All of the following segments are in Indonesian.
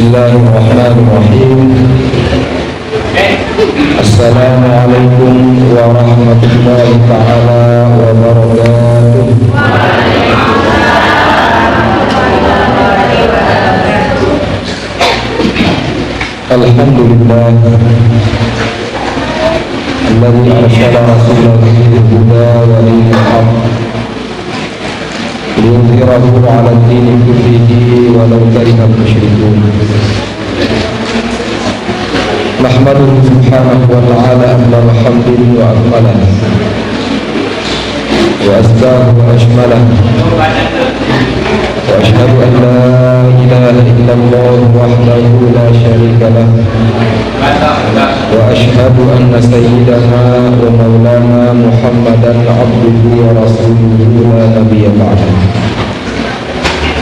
Bismillahirrahmanirrahim. Assalamualaikum warahmatullahi ta'ala wabarakatuh. Alhamdulillah alladzi arsala rasulahu bil huda wa dinil haqq liyudhhirahu 'ala ad-dini kullihi walau karihal musyrikun. Nahmaduhu subhanahu wa ta'ala afdal hamdin wa akmalah wa asbahu wa ashmalah wa ashhadu an la ilaha illallah wahdahu la syarika lah wa ashhadu anna sayyidana wa maulana Muhammadan abduhu wa rasuluhu la nabiyya ba'dahu.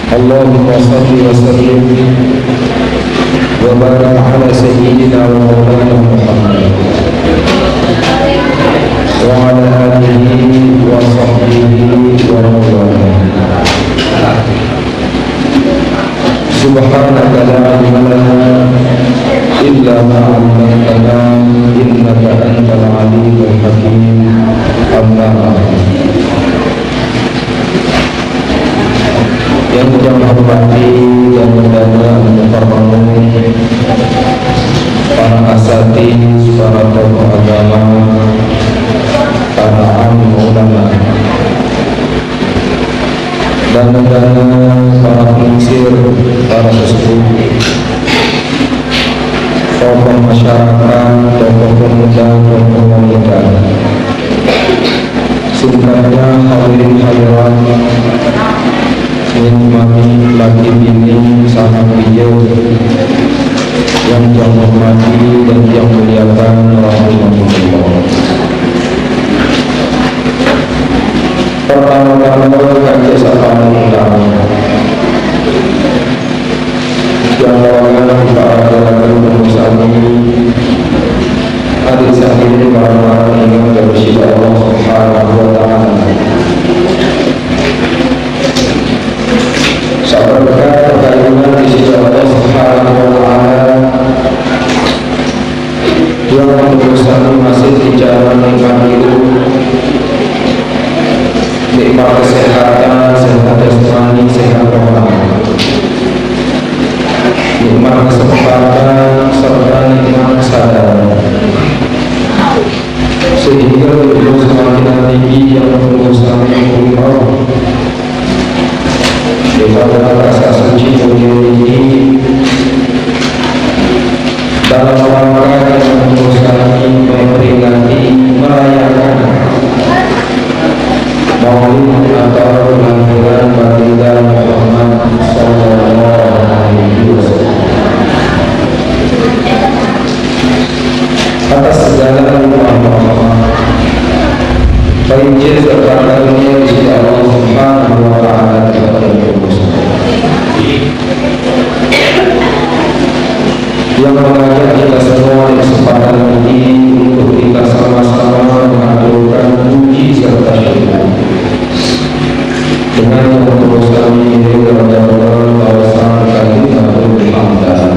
Allahumma salli wa sallim wa barik ala sayyidina wa maulana Muhammad wa ala alihi wa sahbihi wa maulana. Subhanaka la ilma lana illa ma 'allamtana innaka antal alimul hakim. Amma ba'd. Yang kami hormati dan berdana mukarramun para asatidz, para tokoh agama, para alim ulama, dan para pengisir, para sesepuh, tokoh masyarakat, tokoh pemuda, tokoh wanita, sebenarnya hadirin hadirat menikmati lagi ini sangat beliau yang hormati dan yang muliakan rahimahullah. Pertama-tama kami sampaikan yang lawangan para pengusaha ini hadir saat ini para imam dan bersyukur Allah Subhanahu wa ta'ala. Sahabat berkaitan di sisi Allah Subhanahu wa ta'ala yang berusaha masih di jalan nikmat itu, nikmat kesehatan, sehat jasmani, sehat rohani, nikmat kesempatan serta nikmat kesadaran, sehingga beliau semakin tinggi yang berusaha mengumpulkan daripada rasa suci memiliki dalam rangka yang berusaha memperingati merayakan Maulid atau kelahiran baginda Muhammad sallallahu alaihi wasallam. Atas segala Allah baik serta karunia di sisi Allah Subhanahu wa ta'ala yang mengajak kita semua di kesempatan ini untuk kita sama-sama mengaturkan puji serta syukur dengan terus kami kepada Allah bahwa kalimatul hamdan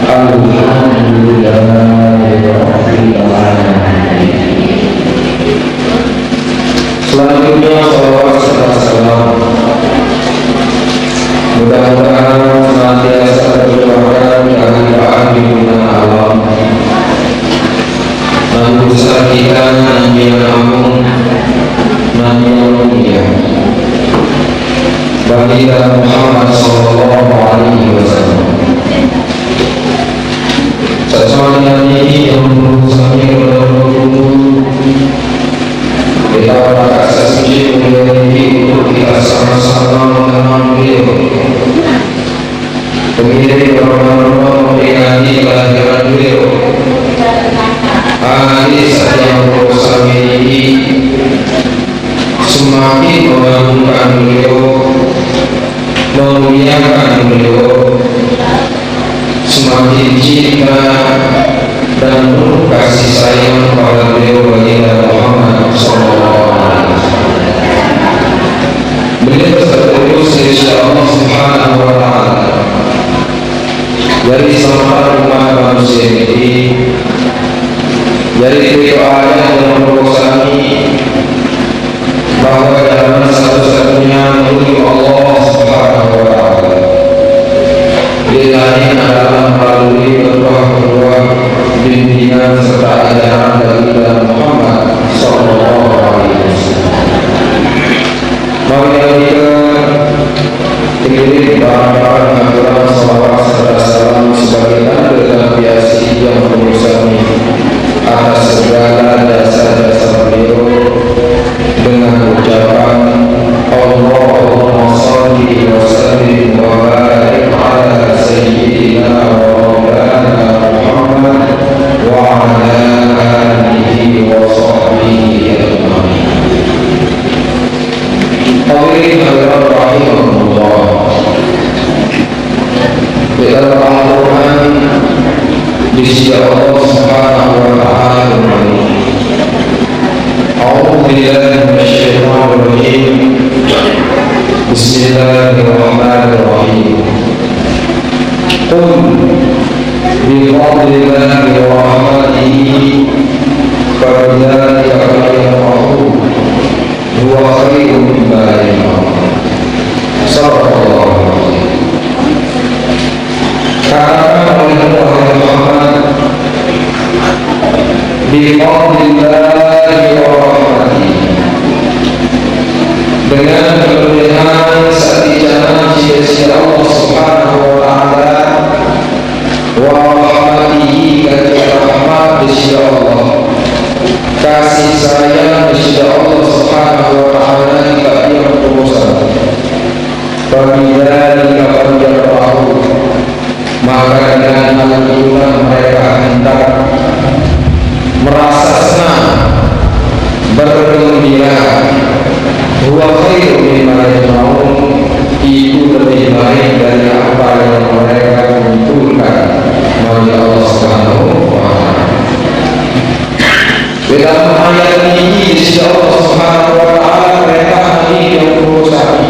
alhamdulillahirabbil alamin. Selanjutnya salawat serta salam mudah-mudahan senantiasa tercurahkan dengan doa bimbingan alam Nabi besar kita, Nabi yang agung, Nabi yang mulia, baginda Muhammad sallallahu alaihi wasallam. Sesuatu ini yang berusaha berlalu kita orang suci memiliki untuk kita sama-sama mengenal beliau, memiliki bersama-sama memperingati kelahiran beliau. Hadis yang berusaha ini semakin mengagungkan beliau, memuliakan beliau, semakin cinta dan penuh kasih sayang kepada Yaitu ayat yang memperkosai bahwa jalan satu-satunya menuju Allah Subhanahu wa Ta'ala lain adalah melalui kedua bimbingan serta ajaran dari Muhammad Sallallahu Alaihi Wasallam. Mari kita iringi barang-barang aturan salawat serta salam sebagai tanda apresiasi yang berusaha atas segala jasa-jasa beliau dengan ucapan Allahumma shalli wa sallim wa barik ala sayyidina wa maulana Muhammad wa ala alihi wa sahbihi ajma'in. Hadirin hadirat rahimahullah. Di dalam Al-Quran di sisi Allah Subhanahu wa Ta'ala, A'udzu billahi minasyaitonir rajim. Bismillahirrahmanirrahim. Qul bi fadlillahi wa rahmatihi fabidzalika falyafrahu huwa khairun mimma yajma'un. Sallallahu alaihi wasallam. Katakan oleh Muhammad bi fadlillahi wa rahmatihi, dengan kemuliaan sarjana sisi Allah Subhanahu wa Ta'ala, wa rahmatihi, dan rahmat sisi Allah, kasih sayang sisi Allah Subhanahu wa Ta'ala kepada yang berdosa. Fabidzalika falyafrahu, maka dengan hal itulah mereka hendak merasa senang, bergembira. Huwa khairum mimma yajma'un, itu lebih baik dari apa yang mereka kumpulkan oleh Allah Subhanahu wa Ta'ala. Dalam ayat ini di sisi Allah Subhanahu wa Ta'ala mereka ini yang berusaha.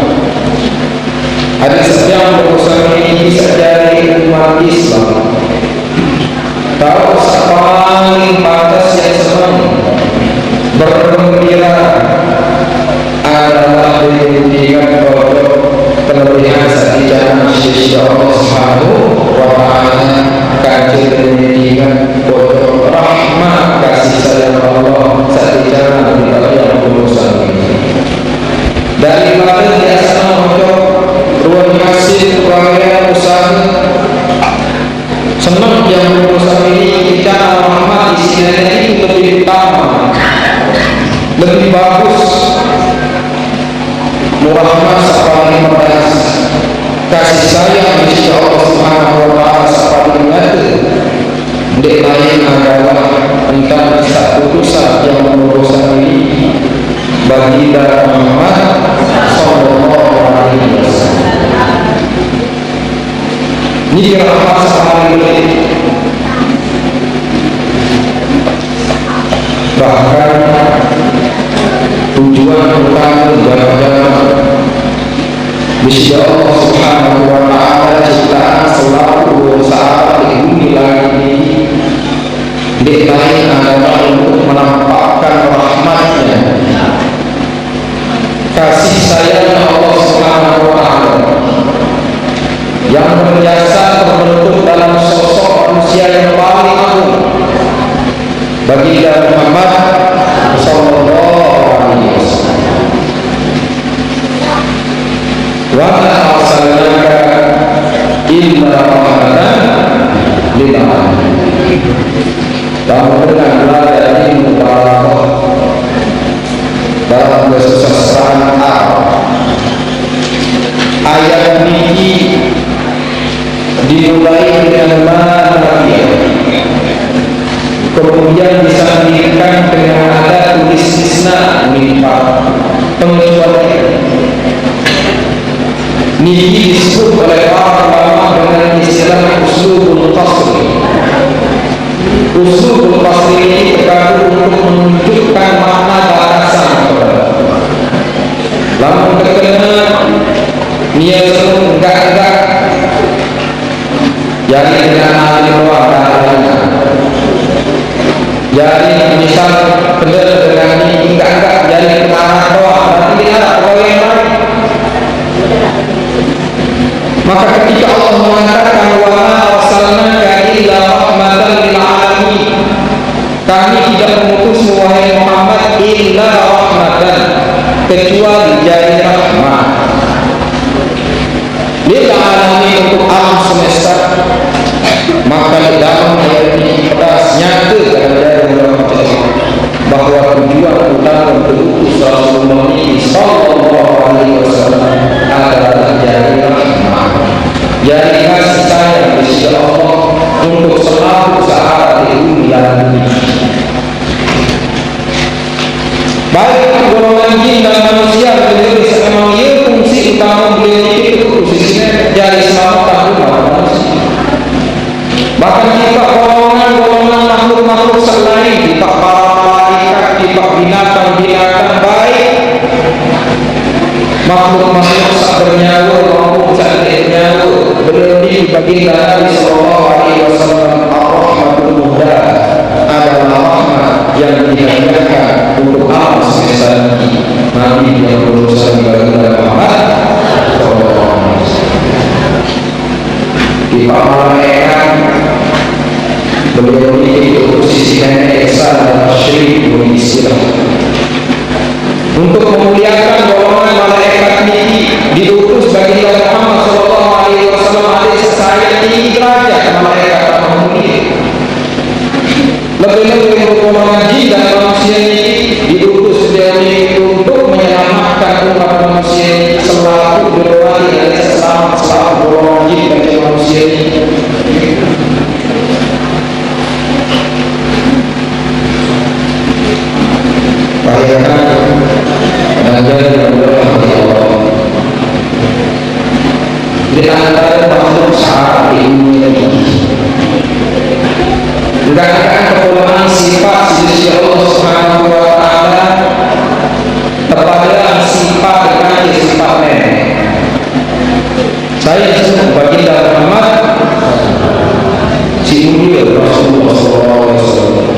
Ada sedang berusaha ini saja di umat Islam. Tahu paling pantas yang senang, bergembira adalah dibuktikan bahwa kelebihan sarjana sisi Allah Subhanahu wa Ta'ala, kajian dibuktikan bahwa rahmat kasih sayang Allah sarjana tidak yang berusaha daripada biasa untuk ruang hasil upaya usaha. Senang yang berusaha ini kita rahmat isinya itu lebih utama, lebih bagus. Rahmat paling pedas, kasih sayang di sisi Allah Subhanahu wa Ta'ala paling nyata. Dek lain adalah tentang satu dosa yang berdosa ini bagi Muhammad Sallallahu Alaihi Wasallam. Ini rahmat paling bahkan tujuan utama jalan-jalan di sisi Allah Subhanahu wa Ta'ala ciptaan selalu berusaha di bumi langit ini. Di lain adalah untuk menampakkan rahmatnya, kasih sayang Allah Subhanahu wa Ta'ala yang berjasa terbentuk dalam sosok manusia yang paling agung bagi Muhammad Sallallahu Alaihi Wasallam. Wa ma arsalnaka illa rahmatan lil alamin. Kamu dengarlah dari mubarak dalam kesusahan Arab. Ayat ini dimulai dengan mana, kemudian disandingkan dengan ada tulis istisna minta pengecualian. Ini disebut oleh para ulama dengan istilah uslubul qasri. Uslubul qasri ini terkadang untuk menunjukkan makna batasan. Lalu terkena niat enggak jadi dengan hal luar Jadi misal benar dengan ini enggak jadi kemana doang, berarti dia ada pegawai yang lain. Maka ketika Allah mengatakan wa ma arsalnaka illa rahmatan lil alamin, kami tidak mengutusmu wahai Muhammad illa rahmatan, kecuali jadi rahmat lil alamin, untuk alam semesta. Maka dalam ayat ini tegas nyata bahwa tujuan utama berutus Rasulullah ini sallallahu alaihi wasallam adalah jadi rahmat, jadi kasih sayang di sisi Allah untuk seluruh sahabat di dunia ini. Baik golongan jin dan manusia, beliau memang ia fungsi utama beliau itu posisinya jadi selamatan umat manusia. Bahkan jika golongan makhluk-makhluk selain, jika para malaikat, jika binatang-binatang baik, makhluk-makhluk tak bernyawa maupun tak bernyawa, beliau ini baginda Nabi sallallahu alaihi wasallam ar-rahmatul muhdah, adalah rahmat yang dihadiahkan untuk alam semesta ini. Nabi yang berusaha baginda Muhammad sallallahu alaihi wasallam. Di malaikat beliau ini posisi Esa dan Syrik Indonesia untuk memuliakan golongan malaikat ini. Diutus baginda Muhammad sallallahu alaihi wasallam alaihi saya tinggi derajat malaikat mulia. Lebih-lebih golongan jin dan manusia ini diutus beliau ini untuk menyelamatkan umat manusia ini selalu berdoa dan selamat golongan jin dan manusia ini. Di antara makhluk saat ini tidak akan kekurangan sifat sisi Allah Subhanahu wa Ta'ala kepada sifat dengan sifat nenek. Saya disebut baginda Muhammad si mulia Rasulullah SAW.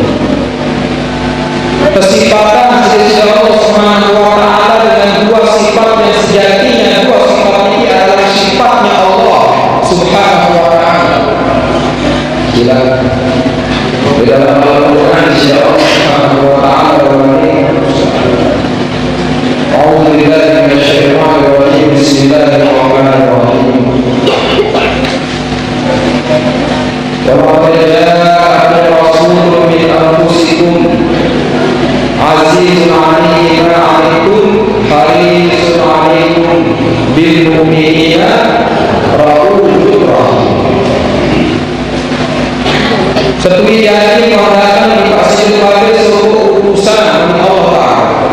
Kesifatan sisi Allah Subhanahu wa Ta'ala dengan dua sifat yang sejatinya dua sifat ini adalah sifatnya Allah Subhanahu wa Ta'ala. Di dalam Al-Quran sisi Allah Subhanahu wa Ta'ala berfirman, A'udzu billahi minasyaitonir rajim. Bismillahirrahmanirrahim. Wa laqad ja'akum rasulun min anfusikum azizun 'alaihi ma 'anittum harisun 'alaikum bil mu'minina raufur rahim. Setui jadi mengatakan dikasih kepada seluruh utusan Allah Ta'ala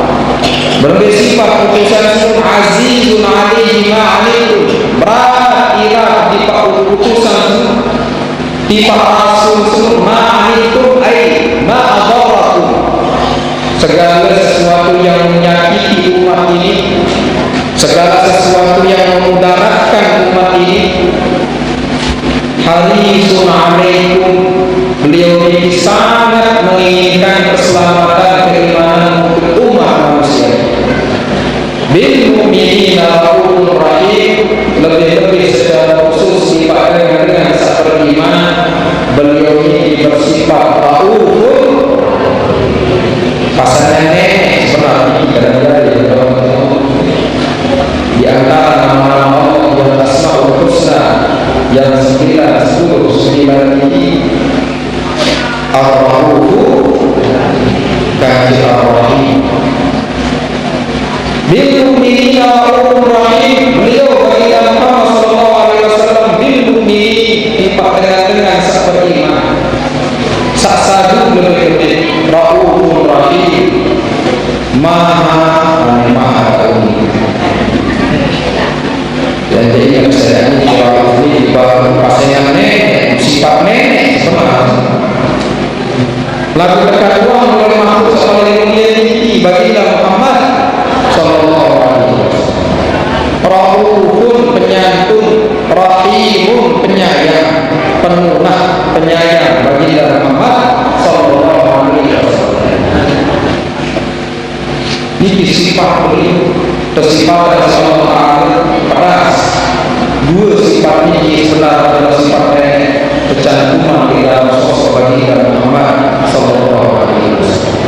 bersifat utusan sun azizun 'alaihi ma 'anittum, berat ilah di utusan tipe rasul sun ma 'anittum ai ma adarakum, segala sesuatu yang menyakiti umat ini, segala sesuatu yang memudaratkan umat ini. Harisun 'alaikum, beliau ini sangat menginginkan keselamatan keimanan untuk umat manusia. Bil mu'minina raufur rahim, lebih-lebih secara khusus sifatnya dengan seperti iman, beliau ini bersifat raufur. Pasangan nenek sebenarnya kadang-kadang di antara nama-nama Allah yang Asmaul Husna yang 9 ini Ar-Raufur Kaji Ar-Rahim. Bil mu'minina raufur rahim, beliau baginda Muhammad sallallahu alaihi wasallam bil mu'minin dengan seperti iman. Sasadu lebih raufur rahim, maha tahu. Jadi yang saya ini bahwa pasangan nenek, sifat nenek sebenarnya. Lagu kedua oleh makhluk sallallahu alaihi baginda Muhammad sallallahu alaihi wasallam. Raufun penyantun, rahimun penyayang, penuh penyayang baginda Muhammad sallallahu alaihi sifat beliau tersifat dari Allah Ta'ala peras. Dua sifat ini sebenarnya adalah sifat yang tercantum di dalam sosok baginda Muhammad Sallallahu Alaihi Wasallam.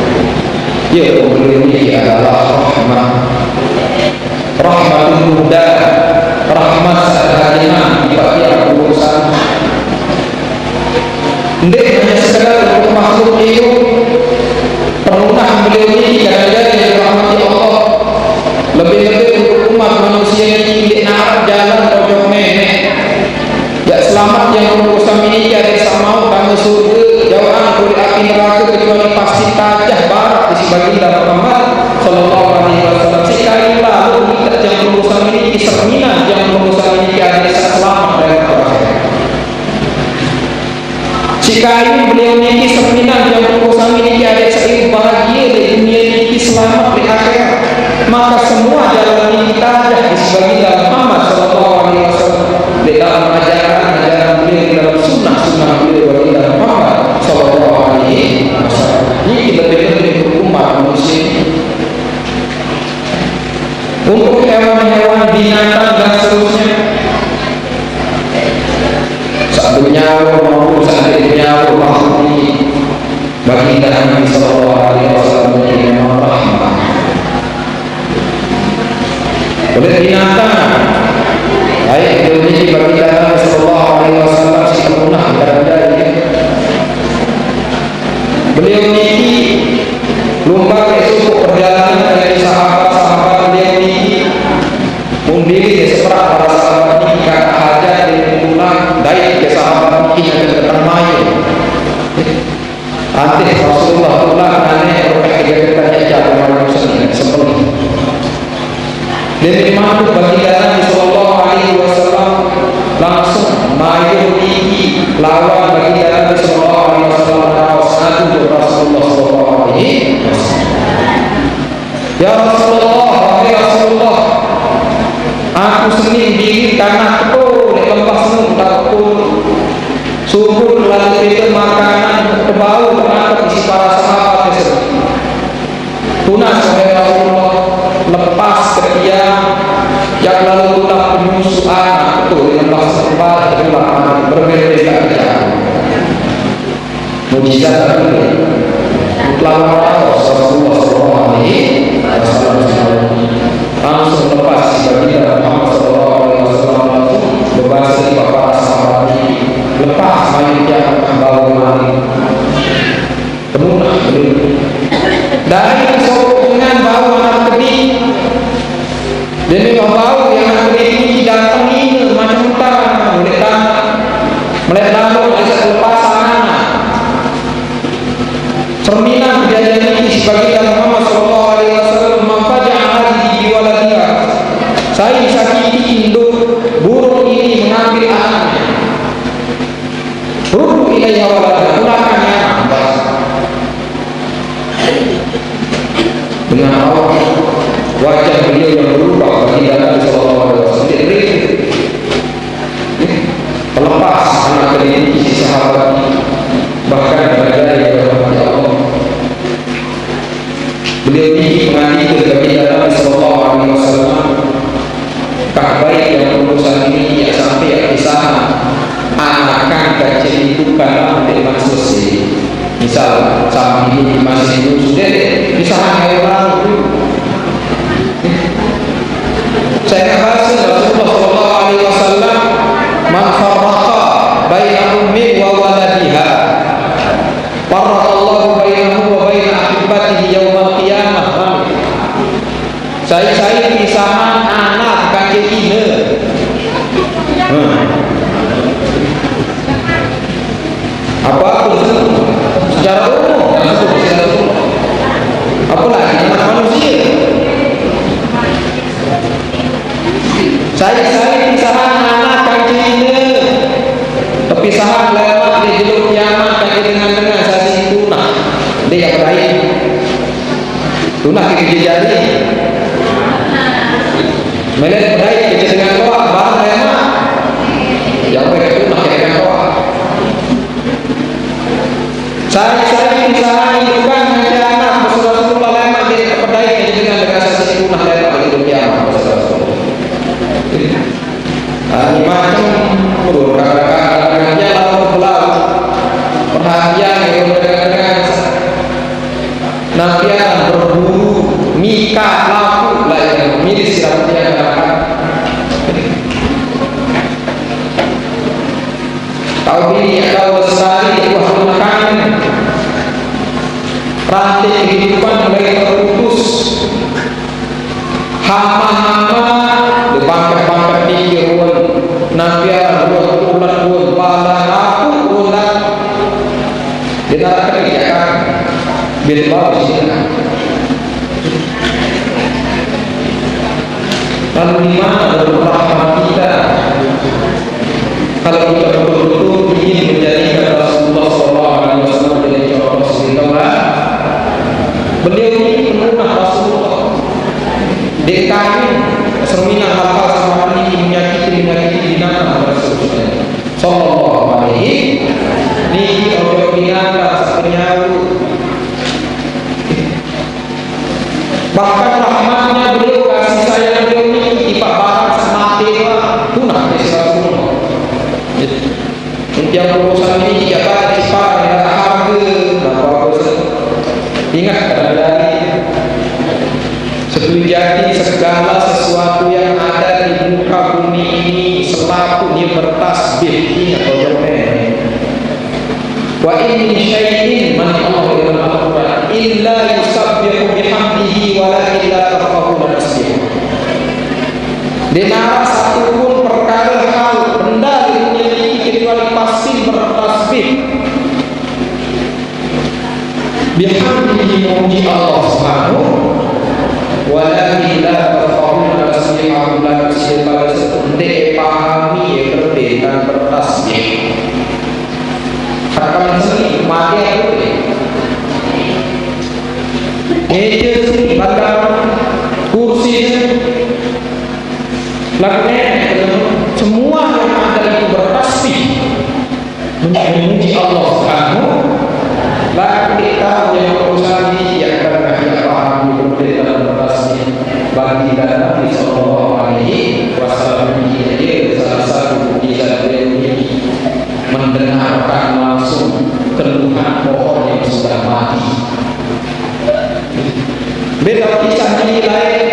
Ya, beliau ini adalah rahmatul muda, rahmat sederhana di bagian urusan. Tidak hanya sekedar untuk makhluk hidup, pernah beliau ini kadang-kadang dirahmati Allah. Lebih-lebih untuk umat manusia ini tidak nak jalan pojok menek. Ya selamat yang urusan ini ada sama kamu surga jauhan dari api neraka kecuali pasti tajah barat di baginda Muhammad Sallallahu Alaihi Wasallam. Sekali lalu kita yang urusan ini cerminan yang urusan ini ada selamat dari neraka. Jika beliau memiliki cerminan yang urusan ini ada seiring bahagia di dunia ini selamat di akhirat, maka semua jalan kita ada di baginda Muhammad Sallallahu Alaihi Wasallam di dalam ajaran beliau, di dalam sunnah beliau baginda Muhammad Sallallahu Alaihi Wasallam. Ini kita lebih umat manusia. Untuk hewan-hewan, binatang dan seterusnya, satunya maupun seandainya makhluk ini baginda Nabi Sallallahu Alaihi Wasallam ini memang rahmat. Oleh binatang, baik ini baginda Nabi Sallallahu Alaihi Wasallam sempurna dari beliau ini lumba esok perjalanan dari sahabat-sahabat beliau ini mundiri seperti para sahabat ini kata hajat dari pulang dari ke sahabat ini yang datang main. Nanti Rasulullah pulang aneh orang kegiatan jatuh manusia seperti dan dimana baginda Nabi Sallallahu Alaihi Wasallam langsung main tinggi lawan baginda Nabi Sallallahu Alaihi Wasallam satu Rasulullah Sallallahu Alaihi Wasallam. Ya Rasulullah, ya Rasulullah, aku sening diri karena aku di lempasmu tak pun subur lalu itu makanan terbau menangkap isi para sahabat tersebut. Tunas oleh Rasulullah lepas ketia yang lalu tunas penyusuan itu dengan bahasa tempat itulah berbeda-beda kerjaan. Mujizat tadi mutlak Rasulullah Sallallahu Alaihi Wasallam langsung lepas baginda Muhammad Sallallahu Alaihi Wasallam berbahasa para sahabat ini lepas mayatnya bawa mati temunah dari dengan bau anak kedik dan memang bau yang anak kedik ini datang ini macam utara melihat lalu ada lepasan anak cerminan kejadian ini sebagai Muhammad Sallallahu Alaihi Wasallam memfaja'ah hadhihi waladiha. Saya disakiti induk burung ini mengambil anaknya. Ruhu ilaiha waladiha, pulangkannya dengan awal wajah beliau yang berubah baginda Nabi Sallallahu Alaihi Wasallam terlepas anak kedik isi sahabat bahkan berada di dalam Allah. Beliau ini mengandung baginda Nabi Sallallahu Alaihi Wasallam baik yang urusan ini ya sampai ya kisah anakan kecil itu karena tidak selesai. Misal sama ini masih itu sudah misalnya hewan saya bahas Rasulullah Sallallahu Alaihi Wasallam man farraqa baina ummi wa waladiha farraqallahu bainahu wa baina ahibbatihi yaumal qiyamah. Saya pisahan anak kakek ini apapun secara umum apalagi anak manusia saya pisahan anak kakek ini perpisahan lewat di jalur kiamat kakek dengan saya tunah dia yang baik tunah kejadian melihat baik kecil dengan doa barang lewat yang baik tunah dengan doa saya pisahan bukan hanya anak Rasulullah lewat dia terpedaya dengan dengan saya berburu, mikah, laku, lain milih siapa yang akan. Kau pilih kau lestari buah makan, rantai kehidupan mulai terputus, hama-hama dibangkat-bangkat di ruang nabiar ruang ulat ruang pada aku ulat di neraka kerjakan bila bawa di sini. Lalu di mana rahmat kita? Kalau kita betul-betul ingin menjadikan Rasulullah SAW menjadi contoh kita, beliau ini penuh Rasulullah. DKI Sermina hafal sama ini menyakiti binatang Rasulullah Sallallahu Alaihi ini objek binatang penyaru. Bahkan rahmatnya beliau, kasih sayang beliau ini tipak barat semati punah di Rasulullah. Yang urusan ini jika cepat ada harga apa ingat dari sejati segala sesuatu yang ada di muka bumi ini selaku dia bertasbih. Ingat wa in syai'in man Allah al-Quran illa yusabbihu bihamdihi walakin la tafqahuna tasbih. Denara satu pun perkara hal benda yang memiliki kecuali pasti bertasbih. Bihamdihi memuji Allah Subhanahu walakin la tafqahuna tasbihahum la tusibala sepenting pahami ya berbeda bertasbih. Akan seni mati itu meja seni bakal kursi laknya semua yang ada itu bertasbih memuji Allah Subhanahu. Lalu kita yang berusaha ini yang akan paham berbeda dalam bertasbih bagi Nabi Sallallahu Alaihi Wasallam. Ini salah satu mukjizat beliau ini mendengarkan langsung keluhan pohon yang sudah mati. Beda kisah ini lain.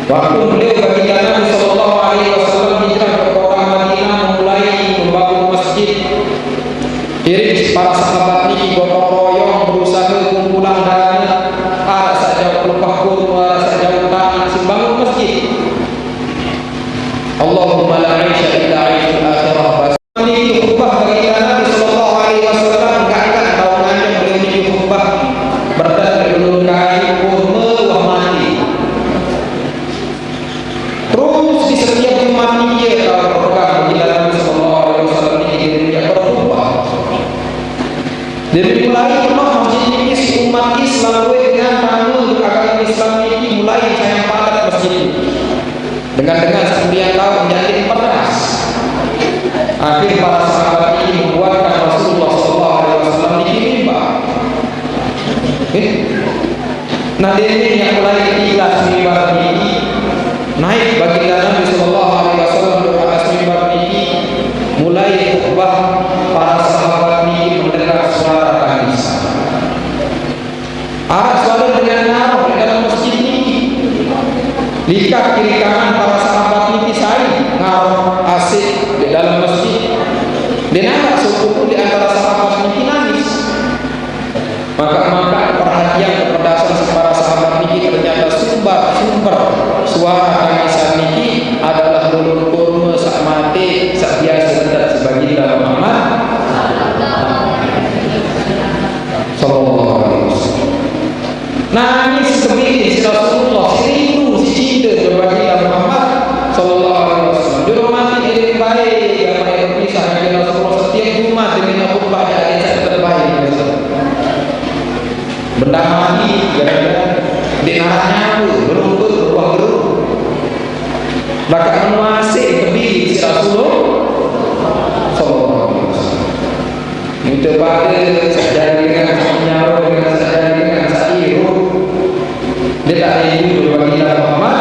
Waktu beliau bagi Nabi Sallallahu Alaihi Wasallam hijrah ke kota Madinah memulai membangun masjid. Kirim para sahabat ini gotong royong berusaha kumpulan dana. Ada saja pelepah kurma, ada saja tangan membangun masjid. Allahumma la aisha illa aishul akhirah. Ini khutbah bagi Nabi Sallallahu Alaihi Wasallam. Enggak tahunan beliau ini khutbah berdasar ulun kain kurma wah mati. Terus di setiap umat dia kalau berpegang bagi Nabi Sallallahu Alaihi Wasallam ini dia berkhutbah. Dari mulai masjid ini umat Islam dengan tamu agama Islam ini mulai sayang padat masjid dengan sekian tahun menjadi peras. Akhir para sahabat ini membuatkan Rasulullah SAW di mimbar. Nah ini yang mulai ketiga mimbar ini naik bagi Nabi SAW di atas mimbar ini mulai khutbah para sahabat ini mendengar suara tangis. Suara dengan nyaru di dalam masjid ini. Likat kiri kanan para sahabat ini saling ngaruh asik di dalam masjid. Dan anak suku di antara sahabat ini nangis. Maka perhatian kepedasan para sahabat ini ternyata sumber suara tangisan ini adalah lulun kurma sak mati sak biasa tidak sebagai dalam Muhammad Sallallahu Alaihi Wasallam. Nangis kebiri si Rasulullah, si rindu, si cinta berbagi dalam Muhammad Sallallahu Alaihi Wasallam. Dia mati dengan baik, yang baik berpisah dengan Rasulullah setiap Jumat dengan khutbah yang terbaik. Benda mati, gara-gara di naranya beruntut berbuah geruk. Bahkan menguasai kebiri si Rasulullah Sallallahu Alaihi Wasallam. Itu pada sajari dengan nyawa dengan sajari dengan sairu. Dia tak ada itu berbagi dalam Muhammad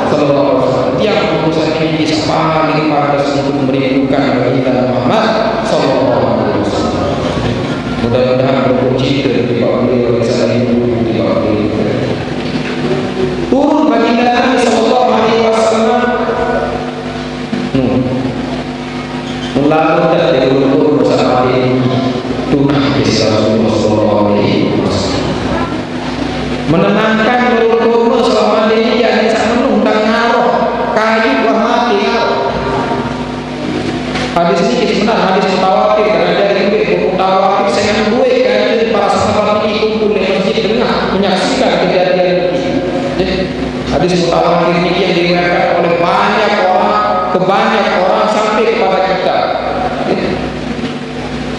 Sallallahu Alaihi Wasallam. Tiap urusan ini paling pantas untuk merindukan bagi dalam Muhammad Sallallahu Alaihi Wasallam. Mudah-mudahan berpuji dari beliau yang saling menenangkan menurut selama ini dia bisa menunggang ngaruh kayu wah mati ngaruh. Hadis ini sebenarnya hadis mutawatir karena dari buku mutawatir saya duit kan para sahabat ini kumpul di masjid tengah menyaksikan kejadian ini. Hadis mutawatir ini yang diriwayatkan oleh banyak orang sampai kepada kita.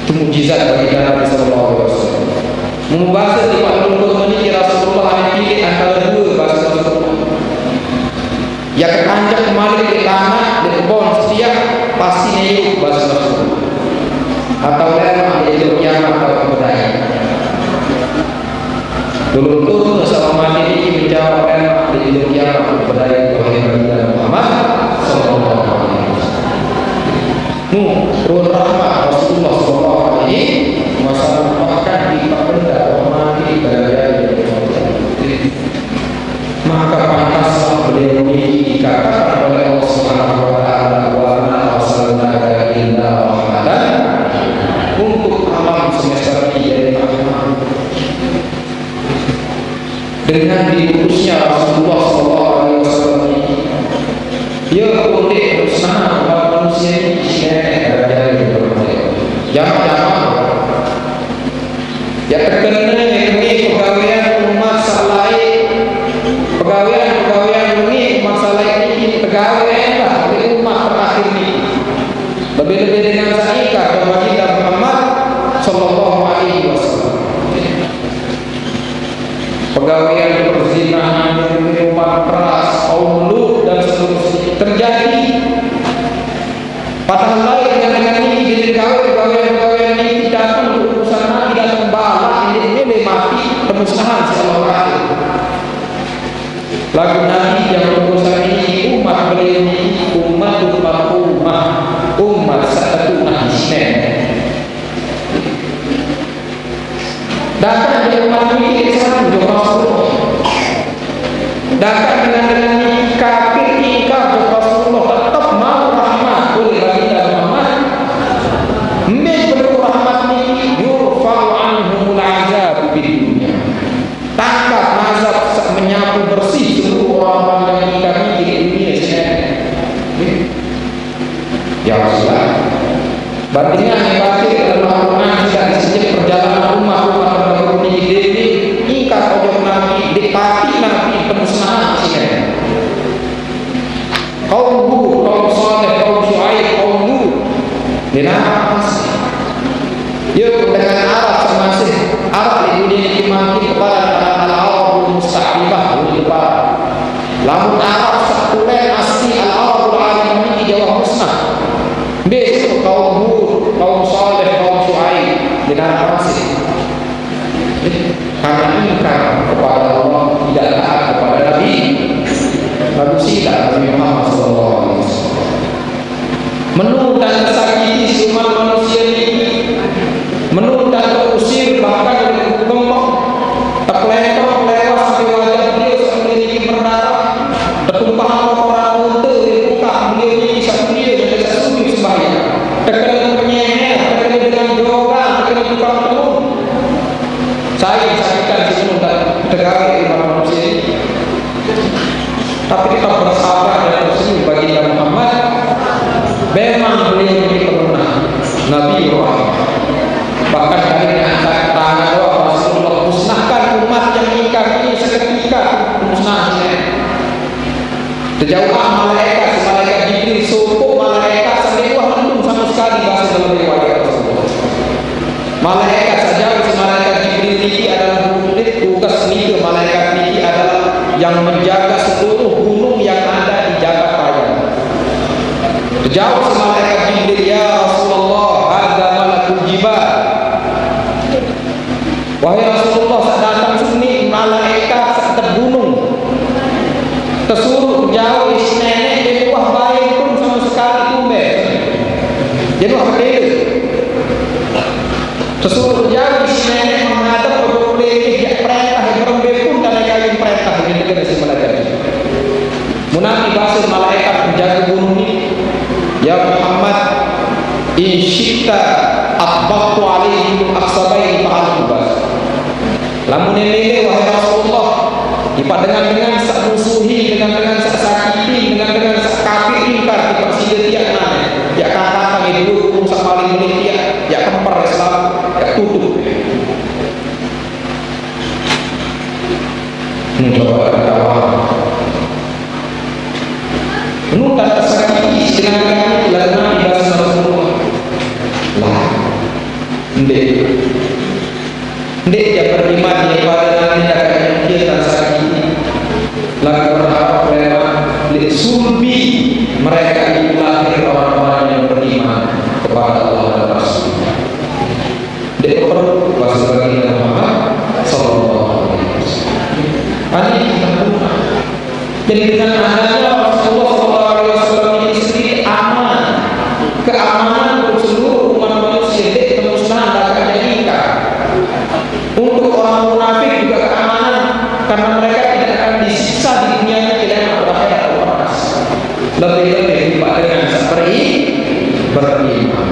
Itu mukjizat bagi Nabi sallallahu alaihi wasallam. Membahas di Pak meniki Rasulullah yang pilih antara dua bahasa Rasulullah. Yang ketanjak kembali ke tanah di kebun setiap pasti neyuk bahasa Rasulullah. Atau lema di kiamat atau kebudaya. Dulu turun sama mati ini menjawab lema di kiamat atau kebudaya oleh Nabi Muhammad sallallahu alaihi wasallam. Turun rahmat Rasulullah sallallahu alaihi wasallam bahkan di benda mati berada di maka pantaslah beliau ini dikatakan oleh Allah Subhanahu wa taala wa ma arsalnaka illa rahmatan untuk alam semesta ini dengan diutusnya Rasulullah sallallahu alaihi wasallam ini dia boleh berusaha buat manusia ini jangan ya terkena ini pegawaian umat salai pegawaian ini masalah ini pegawaian lah oleh umat terakhir ini lebih-lebih dengan saika bahwa kita Muhammad sallallahu alaihi wasallam pegawaian perzinahan minuman keras kaum Lut dan seterusnya terjadi padahal lain dengan ini pegawaian ini tidak untuk urusan Nabi dan membalas ini mati pemusnahan seorang lagu Nabi yang berurusan ini umat beliau ini umat satu nahisnen datang dari umat ini sama juga Rasulullah datang dengan kafir nikah Rasulullah tetap mau rahmat boleh bagi Muhammad menurut rahmat ini yurfa'u anhumul azab di dunia tangkap azab menyapu bersih seluruh orang yang kami di dunia ini ya Rasulullah batinnya batin adalah Al-Quran tidak sejak perjalanan umat ini ingkar ojok Nabi dipati Nabi pemusnahan sini kaum Hud, kaum Saleh, kaum Syuaib, kaum Lut dinahas yuk dengan Arab semasih Arab di dunia ini makin kepada al-Arabul Musta'ibah lamun Arab sekulen asli al-Arabul Alam ini jawab musnah besok kaum Hud, kaum Saleh, kaum Syuaib dinahas karena ingkar kepada Allah tidak taat kepada Nabi sila Nabi Muhammad sallallahu alaihi wasallam menurut dan sakiti umat manusia ini menurut dan terusir bahkan dari kelompok terpeletok lewat sampai wajah beliau sampai ini berdarah tertumpahan orang unta di muka beliau ini satu dia dan bisa sujud sembahyang terkena penyeher terkena dengan jogan terkena tukang tenun saya saksikan sebelum dan tegak umat manusia ini tapi kita bersabar dan bersenyum bagi Nabi Muhammad memang beliau ini pernah Nabi Muhammad bahkan dari angkat tangan doa Rasulullah musnahkan umat yang ingkar ini seketika musnahnya sejauh malaikat Jibril suku malaikat sampai mendung sama sekali bahasa dalam riwayat Rasulullah malaikat saja malaikat Jibril ini adalah tugas ini malaikat ini adalah yang menjaga seluruh gunung yang ada di Jagat Raya. Jauh malaikat Jibril ya Rasulullah hadza malakul jibal. Wahai Rasulullah saat datang sini malaikat saat gunung tersuruh jauh isi nenek dari buah bayi pun sama sekali tumbe. Jadi buah kecil tersuruh jauh isi nenek menghadap berkulit dia perintah berembe pun karena kayu perintah ini kita si malaikat. Munafik bahasa malaikat menjaga gunung ini. Ya Muhammad, in syi'ta atbaqtu alaihim aqsabain fa'al bas. Lamun ini wahai Rasulullah, Ipa dengan sak musuhi, dengan sak sakiti, dengan sak kafir ingkar di persida tiak nane. Ya kata itu dulu sak paling menit ya kemper Islam, ya tutup. Coba kawan. Nutan sakiti dengan lagu bahasa Rasulullah. Lah. Ndek ya beriman di pada nanti akan kita sakiti. Lagu berharap mereka sulbi mereka dilahir orang-orang yang beriman kepada Allah dan Rasul. Ndek perlu bahasa baginda Muhammad sallallahu alaihi wasallam. Ini kita rumah. Jadi dengan adanya Rasulullah sallallahu alaihi wasallam ini sendiri aman, keamanan untuk seluruh umat manusia, kemusnahan dan keadilan. Untuk orang munafik juga keamanan, karena mereka tidak akan disiksa di dunia ini, tidak akan berakhirat lepas. Lebih-lebih dengan seperti beriman.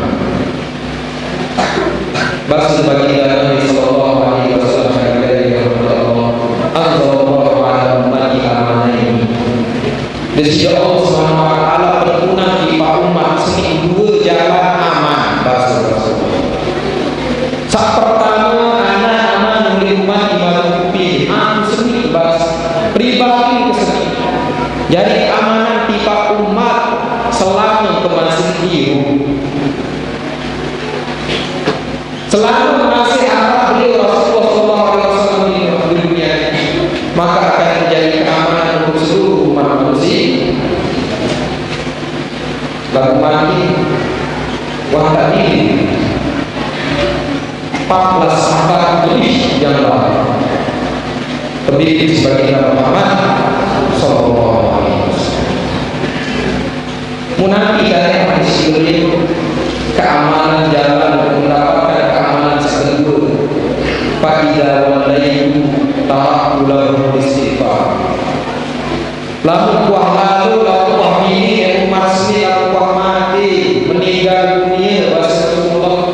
Bahasa baginda Nabi sallallahu alaihi wasallam dari Allah, Allahu a'lam bagi amanah ini. Di sisi Allah Subhanahu wa taala berguna di umat sini dua jalan aman bahasa Rasulullah. Saat pertama anak umat dimalupi, aku sendiri bahas pribadi kesini. Jadi amanah pipa umat selama kemasih hidup, selama masih arah beliau Rasulullah SAW di dunia, maka akan menjadi keamanan untuk seluruh umat manusia. Lalu mati wahda ini 14 abad lebih yang lalu terbitin sebagai Nabi Muhammad sallallahu alaihi wasallam. Munafik dari hadis itu keamanan jalan untuk mendapatkan keamanan sekedur. Fa'idza walaitu ta'aqulahu istighfar. Lalu kuah lalu kuah ini umat sini lalu kuah mati meninggal dunia bahasa Rasulullah.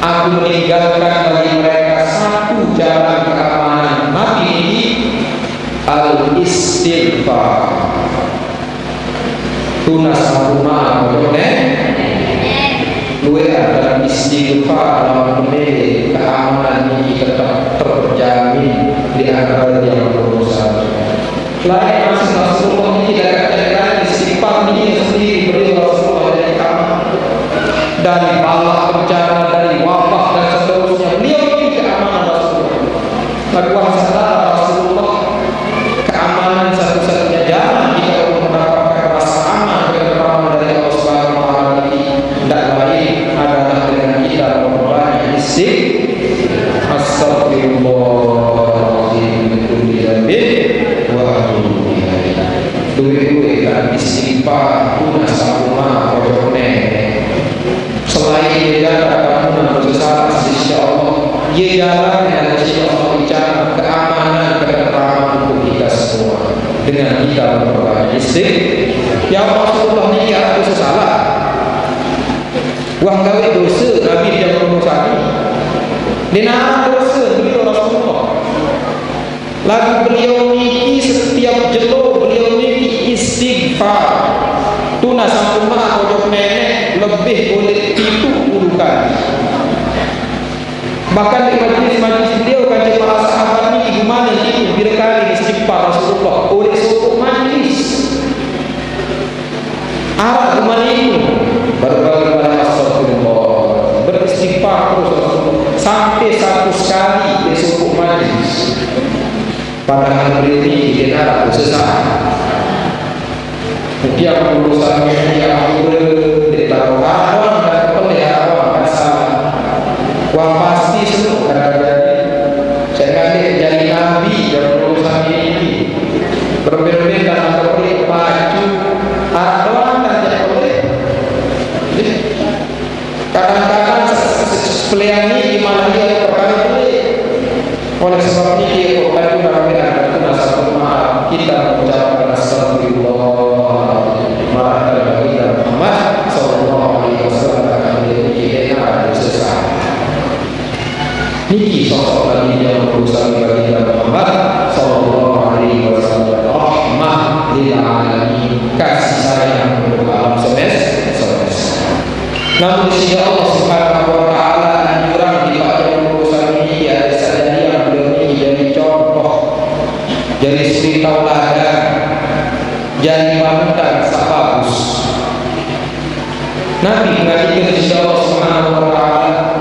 Aku meninggalkan bagi mereka satu jalan keamanan. Nabi ini al-istighfar. Tunas rumah boleh. Dua adalah istighfar dalam keamanan ini tetap terjamin di antara yang berusaha. Lain masih Rasulullah ini tidak ada istighfar ini sendiri beri Rasulullah dari keamanan dari bala bencana, dari wabah dan seterusnya. Beliau ini keamanan Rasulullah. Berkuasa Rasulullah keamanan satu-satunya jalan kita untuk mendapatkan rasa aman dan keamanan dari Allah Subhanahu wa taala ini tidak lain adalah dengan kita memperbanyak istighfar. Astagfirullahaladzim min kulli dzambin wa atubu ilaih. Duwe-duwe kan istighfar kuna sakuma kojone. Selain dia kamu berusaha di sisi Allah, dia jalan yang di sisi Allah bicara keamanan, ketentraman untuk kita semua dengan kita memperbanyak istighfar. Ya Rasulullah ini aku salah. Wah gawe dosa Nabi tidak berdosa ini. Dina dosa beliau Rasulullah. Lagu beliau ini setiap jelo beliau ini istighfar. Tuna sampurna pojok nenek lebih boleh 70 kali. Bahkan di majlis beliau kan para sahabat ini gimana itu berkali istighfar Rasulullah oleh suatu majlis. Arah gimana itu? Berbagai astagfirullah, beristighfar terus Rasulullah sampai 100 kali di suatu majlis. Padahal beliau ini tidak sesat. Dia berusaha dia ditaruh awal dan pelihara kan salah. Wah pasti semua kadang-kadang saya ngambil jadi nabi yang berusaha ini berbeda-beda antara pelik baju doang dan tidak pelik. Kadang-kadang pelihan ini gimana dia perkara pelik. Oleh sebab ini dia bukan benar-benar itu nasab maaf kita mengucapkan astagfirullah marah bagi Muhammad jadi suri tauladan, jadi panutan sak bagus. Nabi mengajikan insyaallah subhanahu wa ta'ala.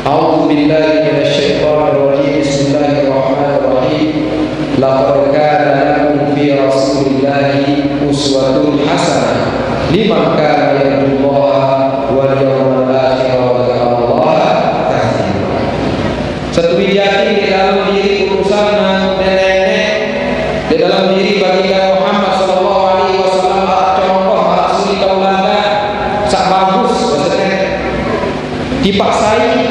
A'udzu billahi minasyaitonir rajim. Bismillahirrahmanirrahim. Laqad kana lakum fi rasulillahi uswatun hasanah liman kana yarjullaha wal yawmal akhir wa dzakara Allah katsiran. Satu yakin di dalam diri urusan nenek, di dalam diri baginda Muhammad sallallahu alaihi wasallam contoh suri tauladan sak bagus maksudnya dipaksai.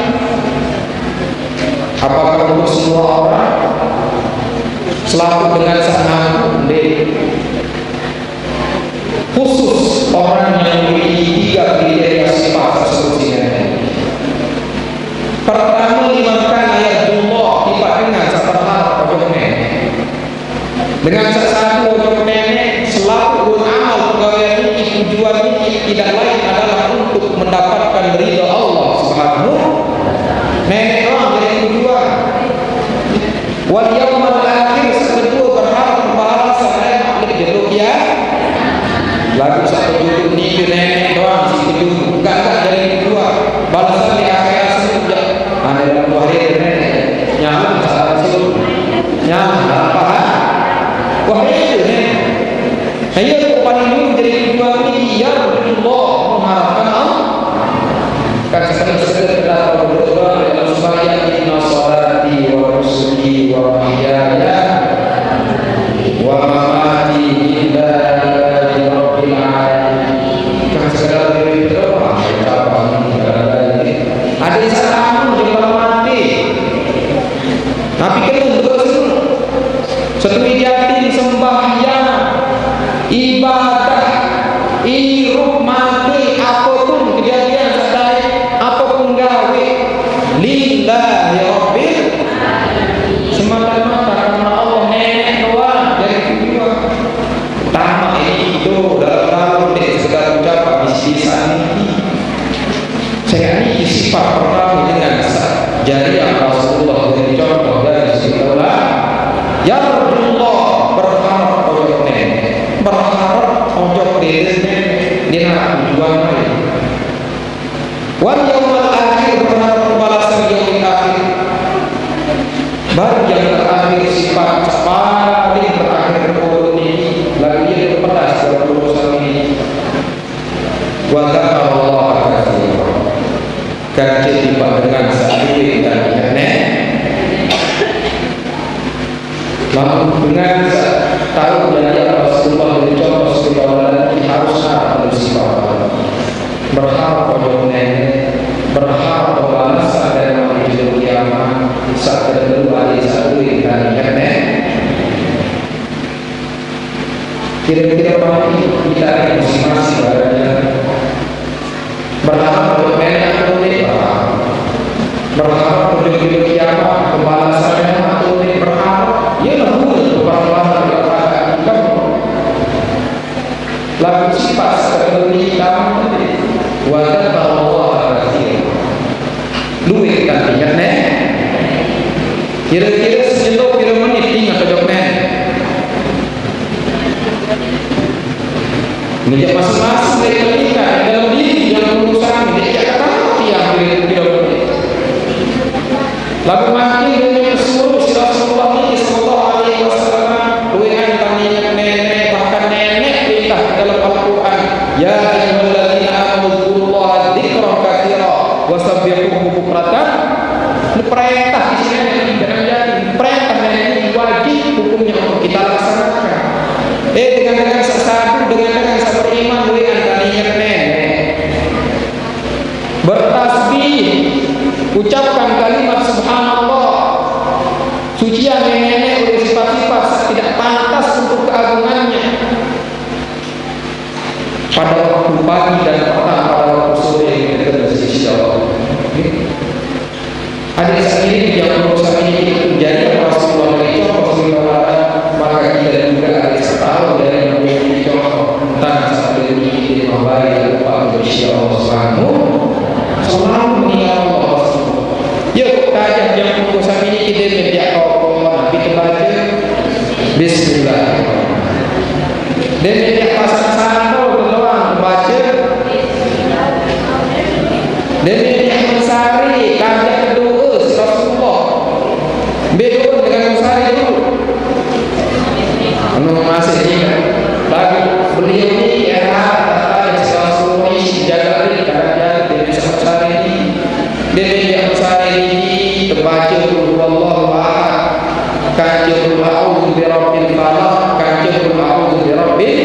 Apakah untuk semua orang selalu dengan sangat khusus orang yang memiliki 3 kriteria sifat tersebut? Pertama, limankan ayatullah tiba dengan berharap pada nenek, dengan satu pada nenek selalu beramal pegawai ini. Tujuan ini tidak lain adalah untuk mendapatkan ridha Allah subhanahu. Nenek doang jadi tujuan. Wal yaumal akhir, kedua berharap pembalasan dan makhluk jeruk ya. Lagu satu judul ini nenek doang si tujuh enggak jadi tujuan. Balasan di akhirat sudah ada dalam 2 hari nenek nyaman salah satu nyaman apa? Wah itu nenek. Ayo paling dulu jadi tujuan ini ya Allah, mengharapkan Allah. Kan sekedar berdoa dalam sembahyang, inna sholati wa nusuki wa mahyaya wa mamati lillahi rabbil alamin. Kan sekedar berdoa ada salam jumlah mati. Tapi kita betul satu yakin sembahyang, ibadah, hirup mati, apapun kejadian sedaya, apapun gawe lillahi rabbil semata-mata karena Allah. Nenek doang dari tujuan utama itu dalam segala ucapan bisa ini. Saya ini sifat pertama dengan jariah Rasulullah dari contoh dari situlah ya Rasulullah berharap ojok nenek, berharap ojok dirinya dia tujuan lain. Wal yaumal akhir, berharap pembalasan yaumil akhir. Baru yang terakhir sifat paling terakhir berurut ini lagi dia terpedas dalam urusan ini. Wa dzakara Allah katsiran. Kaji tiba dengan sakit dan nenek. Lalu dengan tahu dari Rasulullah dari contoh sekolah harus ada sifat berharap pada nenek, berharap pembalasan dari hari kiamat saat kedua hari satu dan nenek. Kira-kira kita ada masing-masing badannya. Berharap pada nenek atau nenek, berharap pada kiamat pembalasannya atau nenek, berharap ya lalu berharap kepada kamu. Lalu sifat seperti kamu wadah Allah katsiran. Luwe kan ingat nek. Kira-kira sejenak kira menit ingat ojok nek. Menjadi masing-masing dari kita dalam diri yang urusan dia kata tiang kira-kira menit. Lalu makin dengan seluruh Rasulullah ini sallallahu alaihi wasallam luwe kan ingat nenek, bahkan nenek perintah dalam Al-Qur'an ya ayyuhalladzina amanu dzkurullaha dzikran katsiran wasabbihuhu bukratan. Perintah di sini dengan jadi perintah ini wajib hukumnya untuk kita laksanakan. Dengan sesatu dengan beriman luwe antara ingat nenek, bertasbih, ucapkan kalimat subhanallah, sucian nenek oleh sifat-sifat tidak pantas untuk keagungannya. Pada waktu pagi dan petang, pada waktu sore kita bersisi Allah. Ada sendiri yang berusaha ini menjadi Rasulullah dari Rasulullah, maka kita juga harus tahu dari memiliki contoh tentang satu ini membayar upah bersih Allah Subhanahu selalu mengingat Allah Rasulullah. Yuk tajam yang berusaha ini kita tidak tahu nabi Bismillahirrahmanirrahim. Dan yang pasang sandal doang baca. Dan yang mensari kajak kedua Rasulullah. Beda dengan mensari itu. Anu masih ingat bagi beliau ini era Rasulullah ini jaga diri kadang-kadang dia bisa mensari ini. Dan yang mensari ini terbaca Allahu Akbar. Kanjeng a'udzu birabbil falaq, kanjeng a'udzu birabbil.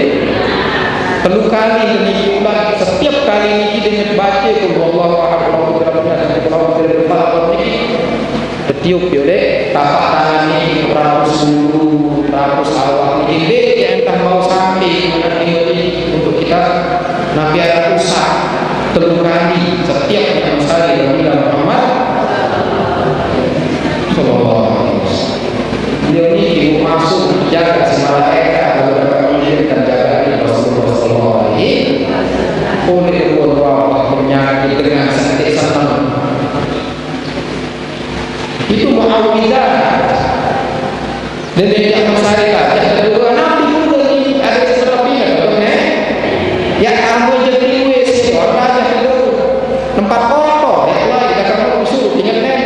Perlu kali ini ulang setiap kali ini dengan baca Allahu Akbar birabbil falaq ini ketiup oleh tapak tangan ini terus dulu terus awal ini yang entah mau sampai ini untuk kita Nabi ada usah perlu kali setiap yang sekali Nabi Muhammad sallallahu alaihi wasallam. Beliau ini masuk menjaga si malaikat agar menjadikan jaga Rasulullah sallallahu alaihi oleh Allah penyakit dengan sakit senang. Itu mu'awidah. Dan yang masyarakat yang kedua Nabi pun ini ada sepertinya betul ya kamu jadi wis orang yang kedua tempat kotor ya Allah kita kamu disuruh ingat nenek.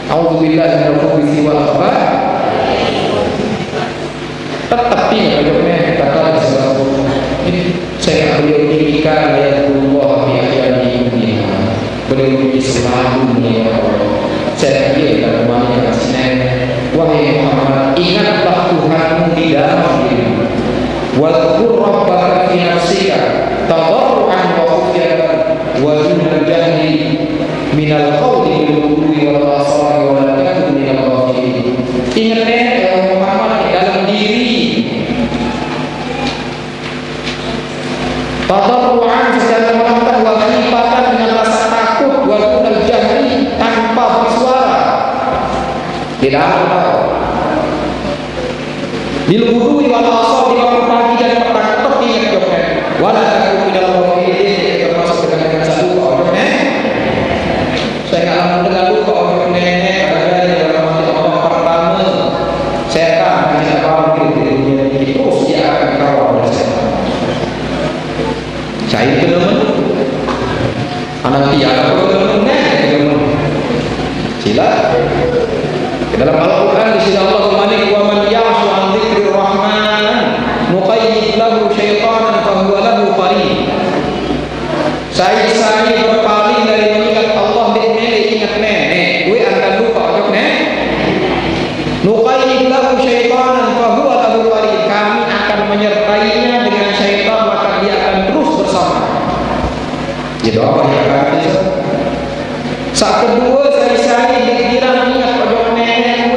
Auzubillah minal khubuthi wal khabath. Tetap tidak bagaimana kata Rasulullah. Saya beliau tinggikan ayatullah bi ahyani dunia. Beliau selalu mengingat saya dan umatnya kasih wahai Muhammad ingatlah Tuhanmu di dalam dirimu wadhkur rabbaka fi nafsika tadarruan wa khufyatan wa dunal jahri minal qawli bil ghudwi wal asari wa la takun minal ghafilin. Ingatlah Muhammad di dalam diri tadarruan secara merata wa khifatan dengan rasa takut wa dunal jahri tanpa bersuara di dalam tahu bil ghudwi wal asar di waktu pagi dan petang tetap ingat jawabnya wala takun minal ghafilin termasuk dengan satu jawabnya saya nggak mau dengar dulu kok nenek ada di dalam orang pertama saya kan tidak paham dirinya itu dia akan kawal saya teman anak tiada teman sila dalam Al-Quran di sini Allah Malik wa man ya'shu an dzikrir rahman nuqayyid lahu syaitanan fa huwa lahu qarin. Saya berpaling dari mengingat Allah nenek ingat nenek gue akan lupa ojok nenek nuqayyid lahu syaitanan fa huwa lahu qarin. Kami akan menyertainya dengan syaitan maka dia akan terus bersama. Jadi apa yang kata saat kedua saya dikira ingat ojok nenek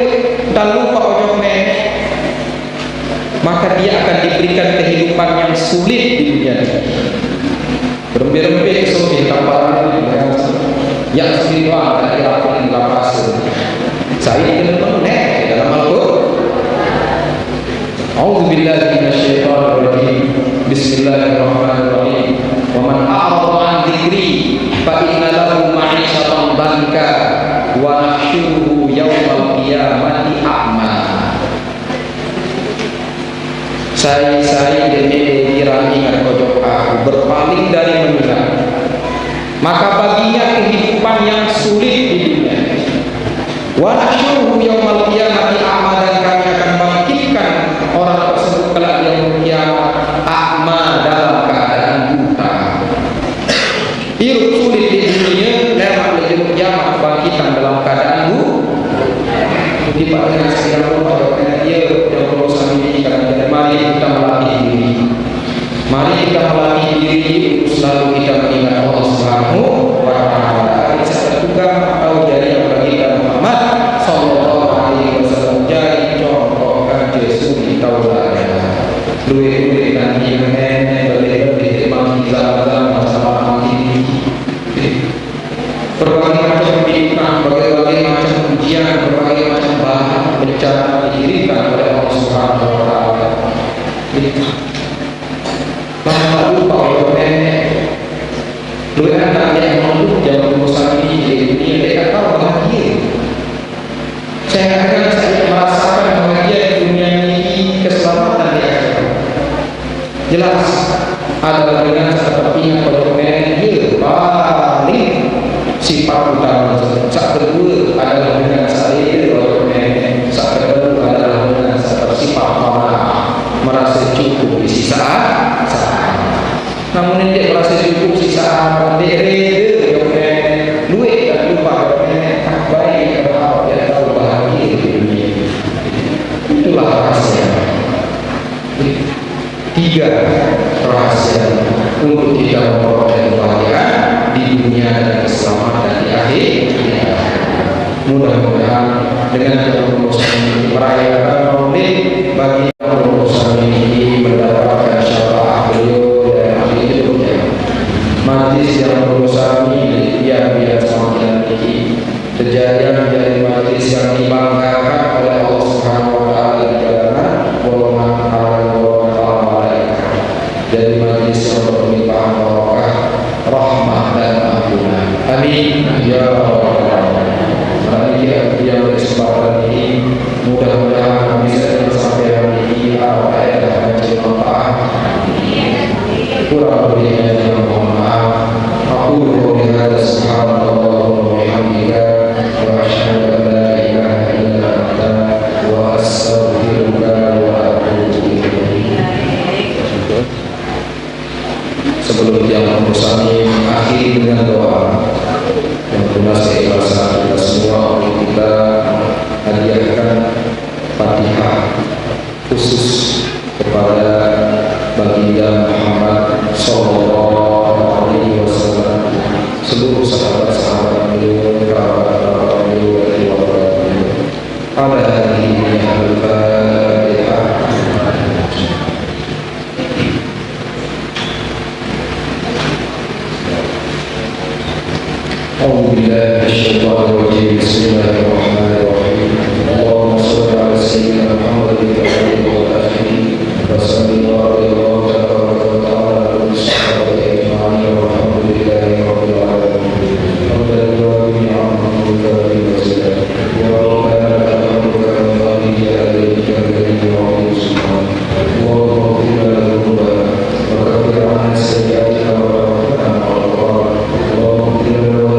dan lupa ojok nenek maka dia akan diberikan kehidupan yang sulit di dunia ini. Berembe-rembe kesulitan tamparan yang sulit banget dari apa yang lapas. Saya kena nenek dalam Al-Quran. A'udzubillahi minasyaitonir rajim. Bismillahirrahmanirrahim. Wa man a'rada 'an dzikri fa inna lahu ma'isyatan dhanka wa nahsyuruhu yaumal qiyamati a'ma. Saya demi kira ingat pojok aku berpaling dari mengingat maka baginya kehidupan yang sulit di dunia. Wa nahsyuruhu yaumal qiyamati a'ma dan kami akan bangkitkan orang tersebut kelak di yaumul qiyamah a'ma dalam keadaan buta. Hidup sulit di dunia lewat yaumul qiyamah bangkitan dalam keadaan buta. Di pada segala Allah dia yang berusaha ini karena mari kita melatih diri. Mari kita melatih diri untuk selalu kita mengingat Allah Subhanahu wa taala. Kita juga atau jadi yang bagi Muhammad sallallahu alaihi wasallam jadi contoh kan Yesus di tauladan. Duit nanti nenek boleh memang zaman masalah ini. Berbagai macam fitnah, berbagai macam ujian, berbagai macam bahan bencana didirikan oleh Allah Subhanahu wa taala. Maka lupa oleh nenek. Dulu anak yang mampu jangan berusaha ini dia tahu bahagia. Saya akan merasakan bahagia di dunia ini itulah rahasia. Tiga rahasia untuk kita memperoleh kebahagiaan di dunia dan keselamatan di akhir. Mudah-mudahan dengan merayakan Maulid bagi Rasul ini mendapatkan syafaat beliau dan ahli hidupnya. Majlis yang berusaha ini biar semakin tinggi. Kejadian menjadi majlis yang dibanggakan oleh Allah Subhanahu Wa Taala di dalamnya golongan malaikat. Jadi majlis yang berlimpah barokah, rahmah dan ampunan. Amin ya rabbal alamin. Mari yang kesempatan ini mudah-mudahan bisa disampaikan ini apa yang akan bermanfaat. Kurang lebihnya yang mohon maaf. Aku berdoa subhanallah wa bihamdika wa asyhadu an la ilaha illa anta wa astaghfiruka wa atubu ilaik. Sebelum yang kami akhiri dengan doa yang lunas keikhlasan kita semua, untuk kita hadiahkan Fatihah khusus kepada baginda Muhammad sallallahu alaihi wasallam, seluruh sahabat-sahabat beliau, kerabat-kerabat beliau, dan keluarga beliau. Pada hari ini Al-Fatihah. أعوذ بالله من الشيطان الرجيم. بسم الله الرحمن الرحيم. اللهم صل على سيدنا محمد الأولين والآخرين وصل الله تبارك وتعالى على الصحابة أجمعين والحمد لله رب العالمين. حمدا لله عمرك وزدا وربنا أمرك من غير عليك الذي يعطي سبحانه. اللهم اغفر لنا ذنوبنا وكفر عنا سيئاتنا وتوفنا مع الأبرار. اللهم اغفر لنا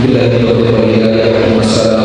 Bila kita berbagi, assalamualaikum